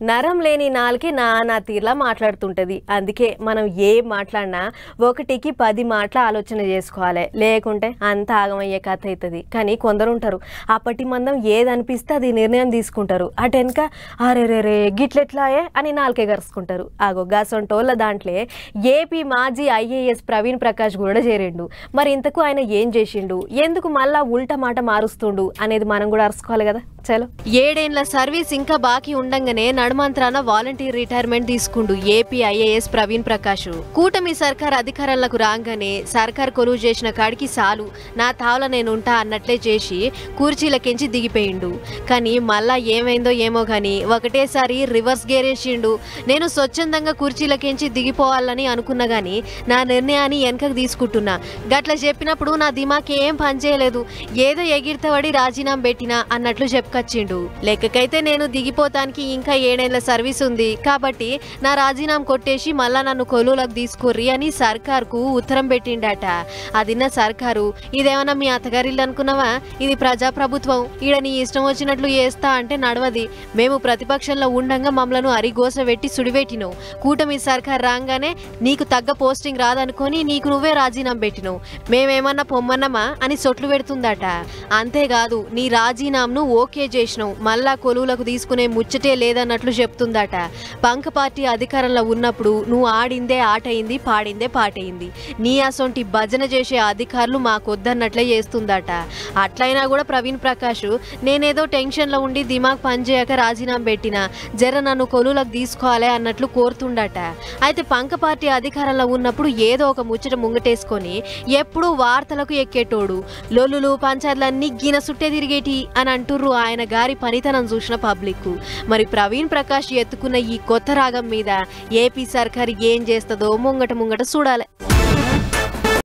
నరం లేని నాలుకే నానా తీర్లా మాట్లాడుతుంటది. అందుకే మనం ఏం మాట్లాడినా ఒకటికి 10 మాటల ఆలోచన చేసుకోవాలి, లేకుంటే అంత ఆగమయ్యే కథ అవుతుంది. కానీ కొందరు ఉంటారు అప్పటి మందం ఏదనిపిస్తే అది నిర్ణయం తీసుకుంటారు. అటెనక అరే గిట్లెట్లాయే అని నాలుకే గరుచుకుంటారు. ఆగో గసంటోళ్ళ దాంట్లో ఏపీ మాజీ ఐఏఎస్ ప్రవీణ్ ప్రకాష్ కూడా చేరిండు. మరి ఇంతకు ఆయన ఏం చేసిండు, ఎందుకు మళ్ళా ఉల్టా మాట మారుస్తుండు అనేది మనం కూడా అరుచుకోవాలి కదా. చలో, 7 ఏళ్ల సర్వీస్ ఇంకా బాకీ ఉండంగానే నడుమంత్రాన వాలంటీర్ రిటైర్మెంట్ తీసుకుండు ఏపీ ఐఏఎస్ ప్రవీణ్ ప్రకాష్. కూటమి సర్కార్ అధికారంలోకి రాగానే సర్కార్ కొలువు చేసిన కాడికి సాలు, నా తావల నేనుంటా అన్నట్లే చేసి కుర్చీలకించి దిగిపోయిండు. కానీ మళ్ళా ఏమైందో ఏమో కానీ ఒకటేసారి రివర్స్ గేరేసిండు. నేను స్వచ్ఛందంగా కుర్చీలకించి దిగిపోవాలని అనుకున్నా గానీ నా నిర్ణయాన్ని వెనకకు తీసుకుంటున్నా. గట్ల చెప్పినప్పుడు నా దిమాకి ఏం పనిచేయలేదు. ఏదో ఎగిరితవడి రాజీనామా పెట్టినా అన్నట్లు చెప్పుకొచ్చిండు. లెక్కకైతే నేను దిగిపోతానికి ఇంకా 7 ఏళ్ల సర్వీస్ ఉంది కాబట్టి నా రాజీనామా కొట్టేసి మళ్ళా నన్ను కొలువులకు తీసుకుర్రి అని సర్కార్కు ఉత్తరం పెట్టిండట. అదిన్న సర్కారు, ఇదేమన్నా మీ అత్తగారిల్లు అనుకున్నావా, ఇది ప్రజాప్రభుత్వం, ఈడ నీ ఇష్టం వచ్చినట్లు చేస్తా అంటే నడవది. మేము ప్రతిపక్షంలో ఉండంగా మమ్మలను అరిగోస పెట్టి సుడిపెట్టినావు. కూటమి సర్కార్ రాగానే నీకు తగ్గ పోస్టింగ్ రాదనుకొని నీకు నువ్వే రాజీనామా పెట్టినావు. మేమేమన్నా పొమ్మన్నామా అని సొట్లు పెడుతుందట. అంతేకాదు నీ రాజీనామాను ఓకే చేసినావు, మళ్ళా కొలువులకు తీసుకునే ముచ్చటే లేదన్నట్లు చెప్తుందట. పంక పార్టీ అధికారంలో ఉన్నప్పుడు నువ్వు ఆడిందే ఆటయింది, పాడిందే పాటయింది. నీ అసొంటి భజన చేసే అధికారులు మాకొద్దన్నట్లే చేస్తుందట. అట్లయినా కూడా ప్రవీణ్ ప్రకాష్ నేనేదో టెన్షన్లో ఉండి దిమాగ్ పనిచేయక రాజీనామా పెట్టినా, జర నన్ను కొలువులకు తీసుకోవాలి అన్నట్లు కోరుతుండట. అయితే పంక పార్టీ అధికారంలో ఉన్నప్పుడు ఏదో ఒక ముచ్చట ముంగటేసుకొని ఎప్పుడూ వార్తలకు ఎక్కేటోడు. లొల్లులు పంచాయతీలన్నీ గిన సుట్టే తిరిగేటి అని అంటుర్రు ఆయన గారి పనితనం చూసిన పబ్లిక్. మరి ప్రవీణ్ ప్రకాష్ ఎత్తుకున్న ఈ కొత్త రాగం మీద ఏపీ సర్కార్ ఏం చేస్తుందో ముంగట చూడాలి.